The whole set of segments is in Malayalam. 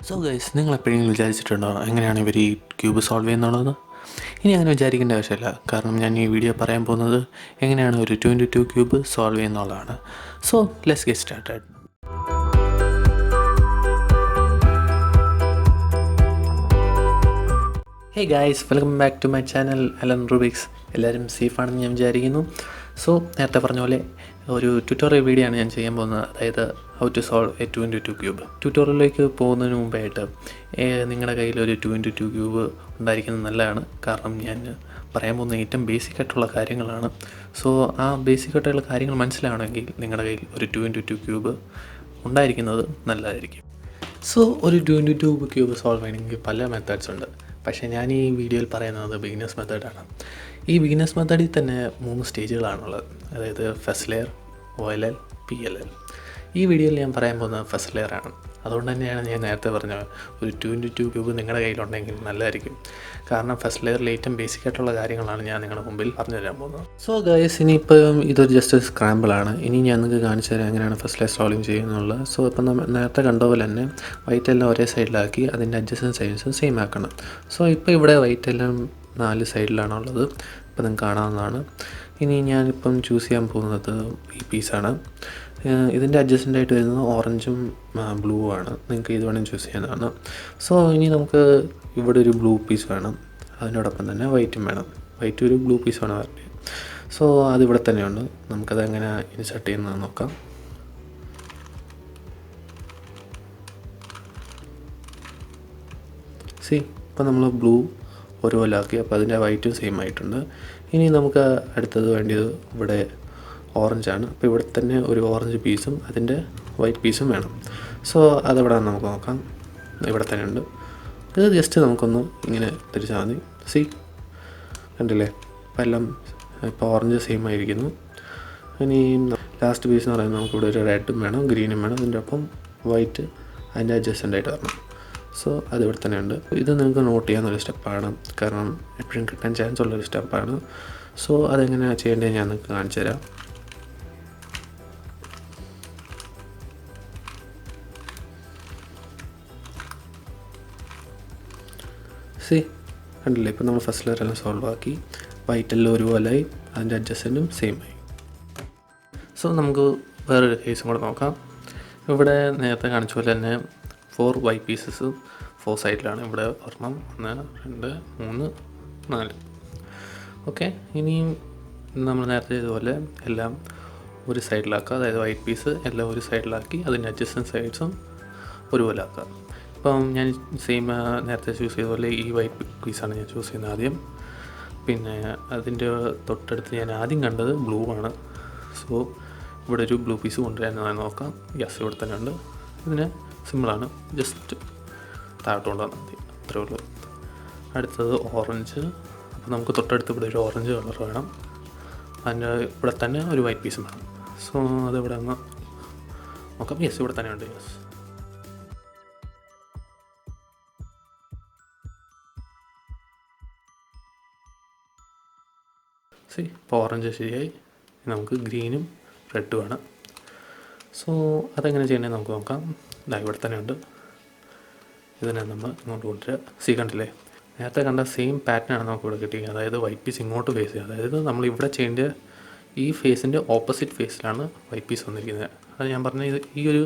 സോ ഗൈസ്, നിങ്ങൾ എപ്പോഴെങ്കിലും വിചാരിച്ചിട്ടുണ്ടോ എങ്ങനെയാണ് ഇവർ ഈ ക്യൂബ് സോൾവ് ചെയ്യുന്നുള്ളത്? ഇനി അങ്ങനെ വിചാരിക്കേണ്ട ആവശ്യമില്ല, കാരണം ഞാൻ ഈ വീഡിയോ പറയാൻ പോകുന്നത് എങ്ങനെയാണ് ഒരു 2x2 ക്യൂബ് സോൾവ് ചെയ്യുന്നുള്ളതാണ്. So let's get started. Hey guys, welcome back to my channel Rubiks. എല്ലാവരും സേഫാണെന്ന് ഞാൻ വിചാരിക്കുന്നു. സോ നേരത്തെ പറഞ്ഞ പോലെ ഒരു ട്യൂട്ടോറിയൽ വീഡിയോ ആണ് ഞാൻ ചെയ്യാൻ പോകുന്നത്, അതായത് how to solve a 2x2 cube. ട്യൂട്ടോറിയലിലേക്ക് പോകുന്നതിന് മുമ്പായിട്ട് നിങ്ങളുടെ കയ്യിൽ ഒരു 2x2 ക്യൂബ് ഉണ്ടായിരിക്കുന്നത് നല്ലതാണ്, കാരണം ഞാൻ പറയാൻ പോകുന്ന ഏറ്റവും ബേസിക് ആയിട്ടുള്ള കാര്യങ്ങളാണ്. സോ ആ ബേസിക് ആയിട്ടുള്ള കാര്യങ്ങൾ മനസ്സിലാവണമെങ്കിൽ നിങ്ങളുടെ കയ്യിൽ ഒരു 2x2 ക്യൂബ് ഉണ്ടായിരിക്കുന്നത് നല്ലതായിരിക്കും. സോ ഒരു 2x2 ക്യൂബ് സോൾവ് ചെയ്യണമെങ്കിൽ പല മെത്തേഡ്സ് ഉണ്ട്, പക്ഷേ ഞാൻ ഈ വീഡിയോയിൽ പറയുന്നത് ബിഗിനേഴ്സ് മെത്തേഡാണ്. ഈ ബിഗിനേഴ്സ് മെത്തേഡിൽ തന്നെ 3 സ്റ്റേജുകളാണുള്ളത്, അതായത് ഫസ്റ്റ് ലെയർ, OLL, PLL. ഈ വീഡിയോയിൽ ഞാൻ പറയാൻ പോകുന്നത് ഫസ്റ്റ് ലെയറാണ്. അതുകൊണ്ട് തന്നെയാണ് ഞാൻ നേരത്തെ പറഞ്ഞത് ഒരു 2x2 ക്യൂബ് നിങ്ങളുടെ കയ്യിലുണ്ടെങ്കിൽ നല്ലതായിരിക്കും, കാരണം ഫസ്റ്റ് ലെയറിൽ ഏറ്റവും ബേസിക് ആയിട്ടുള്ള കാര്യങ്ങളാണ് ഞാൻ നിങ്ങളുടെ മുമ്പിൽ പറഞ്ഞു തരാൻ പോകുന്നത്. സോ ഗൈസ്, ഇനിയിപ്പം ഇതൊരു ജസ്റ്റ് സ്ക്രാമ്പിളാണ്. ഇനി ഞാൻ നിങ്ങൾക്ക് കാണിച്ചു തരാം എങ്ങനെയാണ് ഫസ്റ്റ് ലെയർ സോൾവിങ് ചെയ്യുന്നുള്ളത്. സോ ഇപ്പം നേരത്തെ കണ്ട പോലെ തന്നെ വൈറ്റ് എല്ലാം ഒരേ സൈഡിലാക്കി അതിൻ്റെ അഡ്ജസ്റ്റൻറ്റ് സൈഡ്സും സെയിം ആക്കണം. സോ ഇപ്പോൾ ഇവിടെ വൈറ്റ് എല്ലാം 4 സൈഡിലാണുള്ളത്, ഇപ്പം നിങ്ങൾക്ക് കാണാവുന്നതാണ്. ഇനി ഞാനിപ്പം ചൂസ് ചെയ്യാൻ പോകുന്നത് ഈ പീസാണ്. ഇതിൻ്റെ അഡ്ജസ്റ്റൻ്റായിട്ട് വരുന്നത് ഓറഞ്ചും ബ്ലൂ ആണ്, നിങ്ങൾക്ക് ഇത് വേണമെങ്കിൽ ചൂസ് ചെയ്യാവുന്നതാണ്. സോ ഇനി നമുക്ക് ഇവിടെ ഒരു ബ്ലൂ പീസ് വേണം, അതിനോടൊപ്പം തന്നെ വൈറ്റും വേണം. വൈറ്റ് ഒരു ബ്ലൂ പീസ് വേണം വരട്ടെ. സോ അതിവിടെ തന്നെയുണ്ട്, നമുക്കത് എങ്ങനെ ഇൻസർട്ട് ചെയ്യുന്നത് നോക്കാം. ഇപ്പോൾ നമ്മൾ ബ്ലൂ ഒരുപോലെ ആക്കി, അപ്പോൾ അതിൻ്റെ വൈറ്റും സെയിം ആയിട്ടുണ്ട്. ഇനി നമുക്ക് അടുത്തത് വേണ്ടിയത് ഇവിടെ ഓറഞ്ചാണ്. അപ്പോൾ ഇവിടെ തന്നെ ഒരു ഓറഞ്ച് പീസും അതിൻ്റെ വൈറ്റ് പീസും വേണം. സോ അതെവിടെ നമുക്ക് നോക്കാം, ഇവിടെ തന്നെ ഉണ്ട്. ഇത് ജസ്റ്റ് നമുക്കൊന്ന് ഇങ്ങനെ തിരിച്ചാൽ മതി. കണ്ടില്ലേ, അപ്പോൾ എല്ലാം ഇപ്പോൾ ഓറഞ്ച് സെയിം ആയിരിക്കുന്നു. ഇനി ലാസ്റ്റ് പീസ് എന്ന് പറയുന്നത് നമുക്കിവിടെ ഒരു റെഡും വേണം, ഗ്രീനും വേണം, അതിൻ്റെ ഒപ്പം വൈറ്റ് അതിൻ്റെ അഡ്ജസ്റ്റൻ്റായിട്ട് വരണം. സോ അതിവിടെ തന്നെ ഉണ്ട്. ഇത് നിങ്ങൾക്ക് നോട്ട് ചെയ്യാവുന്നൊരു സ്റ്റെപ്പാണ്, കാരണം എപ്പോഴും കിട്ടാൻ ചാൻസ് ഉള്ളൊരു സ്റ്റെപ്പാണ്. സോ അതെങ്ങനെയാണ് ചെയ്യേണ്ടത് ഞാൻ നിങ്ങൾക്ക് കാണിച്ചു തരാം. കണ്ടില്ലേ, ഇപ്പോൾ നമ്മൾ ഫസ്റ്റ് ലെയർ എല്ലാം സോൾവ് ആക്കി, വൈറ്റെല്ലാം ഒരുപോലെയായി, അതിൻ്റെ അഡ്ജസ്റ്റൻറ്റും സെയിം ആയി. സോ നമുക്ക് വേറൊരു കേസും കൂടെ നോക്കാം. ഇവിടെ നേരത്തെ കാണിച്ച പോലെ തന്നെ 4 വൈറ്റ് പീസസ് 4 സൈഡിലാണ്. ഇവിടെ ഒരെണ്ണം, 1, 2, 3, 4. ഓക്കെ, ഇനിയും നമ്മൾ നേരത്തെ ചെയ്തതുപോലെ എല്ലാം ഒരു സൈഡിലാക്കുക, അതായത് വൈറ്റ് പീസ് എല്ലാം ഒരു സൈഡിലാക്കി അതിൻ്റെ അഡ്ജസ്റ്റൻറ്റ് സൈഡ്സും ഒരുപോലെ ആക്കുക. ഇപ്പം ഞാൻ സെയിം നേരത്തെ ചൂസ് ചെയ്ത പോലെ ഈ വൈറ്റ് പീസാണ് ഞാൻ ചൂസ് ചെയ്യുന്നത് ആദ്യം. പിന്നെ അതിൻ്റെ തൊട്ടടുത്ത് ഞാൻ ആദ്യം കണ്ടത് ബ്ലൂ ആണ്. സോ ഇവിടെ ഒരു ബ്ലൂ പീസ് കൊണ്ടുവരാൻ നോക്കാം. യെസ്, ഇവിടെ തന്നെ ഉണ്ട്. ഇതിന് സിമ്പിളാണ്, ജസ്റ്റ് താഴോട്ട് കൊണ്ടുവന്നാൽ മതി, അത്രേ ഉള്ളൂ. അടുത്തത് ഓറഞ്ച്. അപ്പോൾ നമുക്ക് തൊട്ടടുത്ത് ഇവിടെ ഒരു ഓറഞ്ച് കളർ വേണം, അതിൻ്റെ ഇവിടെ തന്നെ ഒരു വൈറ്റ് പീസും വേണം. സോ അതിവിടെ ഒന്ന് നോക്കാം. യെസ്, ഇവിടെ തന്നെ ഉണ്ട്. യെസ്, ഇപ്പോൾ ഓറഞ്ച് ശരിയായി. നമുക്ക് ഗ്രീനും റെഡും വേണം. സോ അതെങ്ങനെ ചെയ്യണമെന്ന് നമുക്ക് നോക്കാം. ഇവിടെ തന്നെ ഉണ്ട്. ഇതിനെ നമ്മൾ ഇങ്ങോട്ട് കൊണ്ടുവരിക. കണ്ടില്ലേ, നേരത്തെ കണ്ട സെയിം പാറ്റേൺ ആണ് നമുക്ക് ഇവിടെ കിട്ടിയത്. അതായത് വൈറ്റ് പീസ് ഇങ്ങോട്ട് ഫേസ് ചെയ്യുക, അതായത് നമ്മൾ ഇവിടെ ചെയ്യേണ്ട ഈ ഫേസിൻ്റെ ഓപ്പോസിറ്റ് ഫേസിലാണ് വൈറ്റ് പീസ് വന്നിരിക്കുന്നത്. അത് ഞാൻ പറഞ്ഞ ഈ ഒരു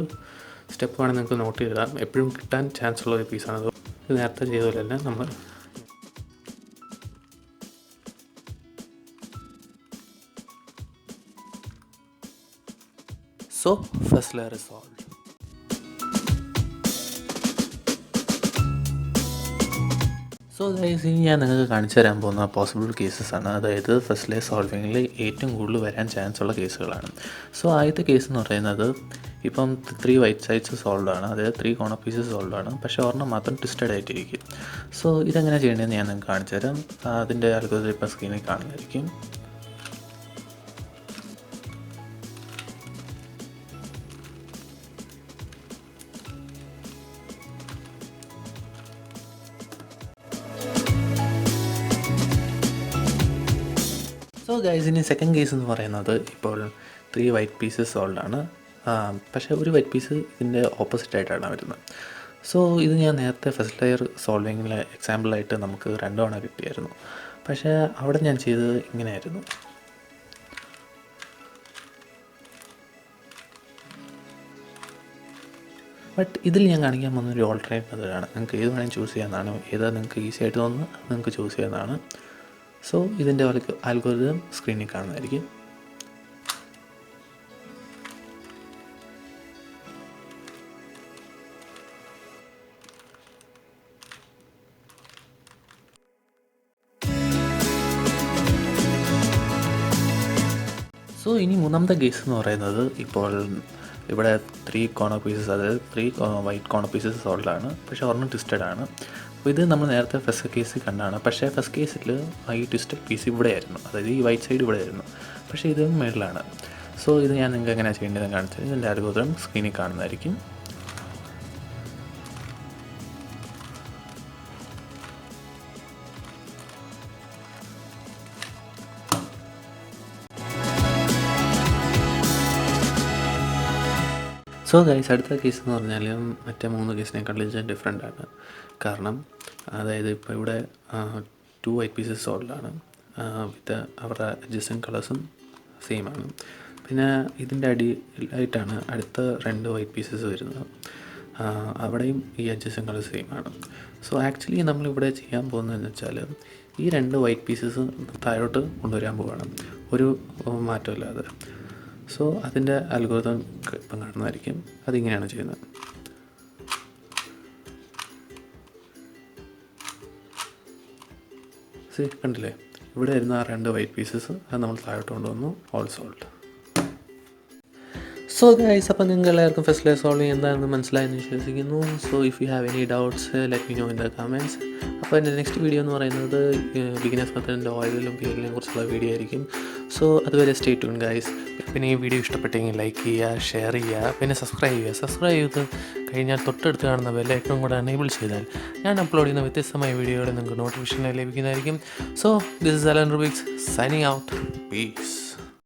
സ്റ്റെപ്പ് വേണമെങ്കിൽ നിങ്ങൾക്ക് നോട്ട് ചെയ്തിടാം, എപ്പോഴും കിട്ടാൻ ചാൻസ് ഉള്ള ഒരു പീസാണത്. ഇത് നേരത്തെ ചെയ്ത പോലെ തന്നെ നമ്മൾ first layer is solved. So guys, ഇനി ഞാൻ നിങ്ങൾക്ക് കാണിച്ചു തരാൻ പോകുന്ന പോസിബിൾ കേസസ് ആണ്, അതായത് ഫസ്റ്റ് ലെയർ സോൾവിങ്ങിൽ ഏറ്റവും കൂടുതൽ വരാൻ ചാൻസ് ഉള്ള കേസുകളാണ്. സോ ആദ്യത്തെ കേസ് എന്ന് പറയുന്നത്, ഇപ്പം 3 വൈറ്റ് സൈഡ്സ് സോൾവ് ആണ്, അതായത് 3 കോർണർ പീസസ് സോൾവ് ആണ്, പക്ഷേ ഒരെണ്ണം മാത്രം ട്വിസ്റ്റഡ് ആയിട്ടിരിക്കും. സോ ഇതെങ്ങനെ ചെയ്യേണ്ടതെന്ന് ഞാൻ നിങ്ങൾക്ക് കാണിച്ചു തരാം. അതിൻ്റെ അൽഗോരിതം ഇപ്പം സ്ക്രീനിൽ കാണുന്നതായിരിക്കും. സോ ഗൈസ്, ഇനി സെക്കൻഡ് കേസ് എന്ന് പറയുന്നത്, ഇപ്പോൾ 3 വൈറ്റ് പീസസ് സോൾവ് ആണ്, പക്ഷേ ഒരു വൈറ്റ് പീസ് ഇതിൻ്റെ ഓപ്പോസിറ്റ് ആയിട്ടാണ് വരുന്നത്. സോ ഇത് ഞാൻ നേരത്തെ ഫസ്റ്റ് ലെയർ സോൾവിങ്ങിലെ എക്സാമ്പിളായിട്ട് നമുക്ക് 2 തവണ കിട്ടിയായിരുന്നു. പക്ഷേ അവിടെ ഞാൻ ചെയ്തത് ഇങ്ങനെയായിരുന്നു. ബട്ട് ഇതിൽ ഞാൻ കാണിക്കാൻ പോകുന്ന ഒരു ഓൾട്ടർനേറ്റ് മെത്തേഡാണ്. നിങ്ങൾക്ക് ഏത് വേണമെങ്കിൽ ചൂസ് ചെയ്യാവുന്നതാണ്. ഏതാ നിങ്ങൾക്ക് ഈസി ആയിട്ട് തോന്നുന്നത് നിങ്ങൾക്ക് ചൂസ് ചെയ്യാവുന്നതാണ്. സോ ഇതിൻ്റെ അൽഗോരിതം സ്ക്രീനിൽ കാണുന്നതായിരിക്കും. സോ ഇനി മൂന്നാമത്തെ കേസ് എന്ന് പറയുന്നത്, ഇപ്പോൾ ഇവിടെ 3 കോർണർ പീസസ്, അതായത് 3 വൈറ്റ് കോർണർ പീസസ് സോൾഡാണ്, പക്ഷേ ഒരെണ്ണം ട്വിസ്റ്റഡ് ആണ്. അപ്പോൾ ഇത് നമ്മൾ നേരത്തെ ഫസ്റ്റ് കേസിൽ കണ്ടാണ്. പക്ഷേ ഫസ്റ്റ് കേസിൽ ഈ ട്വിസ്റ്റഡ് പീസ് ഇവിടെയായിരുന്നു, അതായത് ഈ വൈറ്റ് സൈഡ് ഇവിടെയായിരുന്നു, പക്ഷേ ഇത് മേളിലാണ്. സോ ഇത് ഞാൻ നിങ്ങൾക്ക് എങ്ങനെയാണ് ചെയ്യേണ്ടതെന്ന് കാണിച്ചത് ഇതിൻ്റെ അൽഗോരിതം സ്ക്രീനിൽ കാണുന്നതായിരിക്കും. സോ ഗൈസ്, അടുത്ത കേസ് എന്ന് പറഞ്ഞാൽ മറ്റേ 3 കേസിനെക്കാളും ഡിഫറെൻ്റ് ആണ്. കാരണം അതായത് ഇപ്പോൾ ഇവിടെ 2 വൈറ്റ് പീസസ് സോൾഡാണ്, വിത്ത് അവരുടെ അഡ്ജസ്റ്റൻറ്റ് കളേഴ്സും സെയിം ആണ്. പിന്നെ ഇതിൻ്റെ അടിയിലായിട്ടാണ് അടുത്ത 2 വൈറ്റ് പീസസ് വരുന്നത്, അവിടെയും ഈ അഡ്ജസ്റ്റൻറ്റ് കളർ സെയിം ആണ്. സോ ആക്ച്വലി നമ്മളിവിടെ ചെയ്യാൻ പോകുന്നതെന്ന് വെച്ചാൽ ഈ 2 വൈറ്റ് പീസസ് താഴോട്ട് കൊണ്ടുവരാൻ പോവുകയാണ്, ഒരു മാറ്റമില്ലാതെ. സോ അതിൻ്റെ അൽഗോരിതം ഇപ്പം കാണുന്നതായിരിക്കും. അതിങ്ങനെയാണ് ചെയ്യുന്നത്. കണ്ടില്ലേ, ഇവിടെ വരുന്ന ആ 2 വൈറ്റ് പീസസ് അത് നമ്മൾ താഴോട്ട് കൊണ്ടുവന്നു, ഓൾ സോൾഡ്. സോ ഗൈസ്, അപ്പോൾ നിങ്ങൾക്ക് എല്ലാവർക്കും ഫസ്റ്റ് ലെയർ സോൾവിങ് എന്താണെന്ന് മനസ്സിലായെന്ന് വിശ്വസിക്കുന്നു. So if you have any doubts let me know in the comments. അപ്പോൾ എൻ്റെ നെക്സ്റ്റ് വീഡിയോ എന്ന് പറയുന്നത് ബിഗിനേഴ്സ് മെത്തേഡിൻ്റെ ഓയിലിലും പിയലിനെയും കുറിച്ചുള്ള വീഡിയോ ആയിരിക്കും. സോ അതുവരെ സ്റ്റേ ട്യൂൺ ഗൈസ്. പിന്നെ ഈ വീഡിയോ ഇഷ്ടപ്പെട്ടെങ്കിൽ ലൈക്ക് ചെയ്യുക, ഷെയർ ചെയ്യുക, പിന്നെ സബ്സ്ക്രൈബ് ചെയ്യുക. സബ്സ്ക്രൈബ് ചെയ്ത് കഴിഞ്ഞാൽ തൊട്ടടുത്ത് കാണുന്ന ബെല്ലൈക്കൺ കൂടെ എനേബിൾ ചെയ്താൽ ഞാൻ അപ്ലോഡ് ചെയ്യുന്ന വ്യത്യസ്തമായ വീഡിയോകൾ നിങ്ങൾക്ക് നോട്ടിഫിക്കേഷൻ ലഭിക്കുന്നതായിരിക്കും. So this is Alan Rubik's signing out. Piece.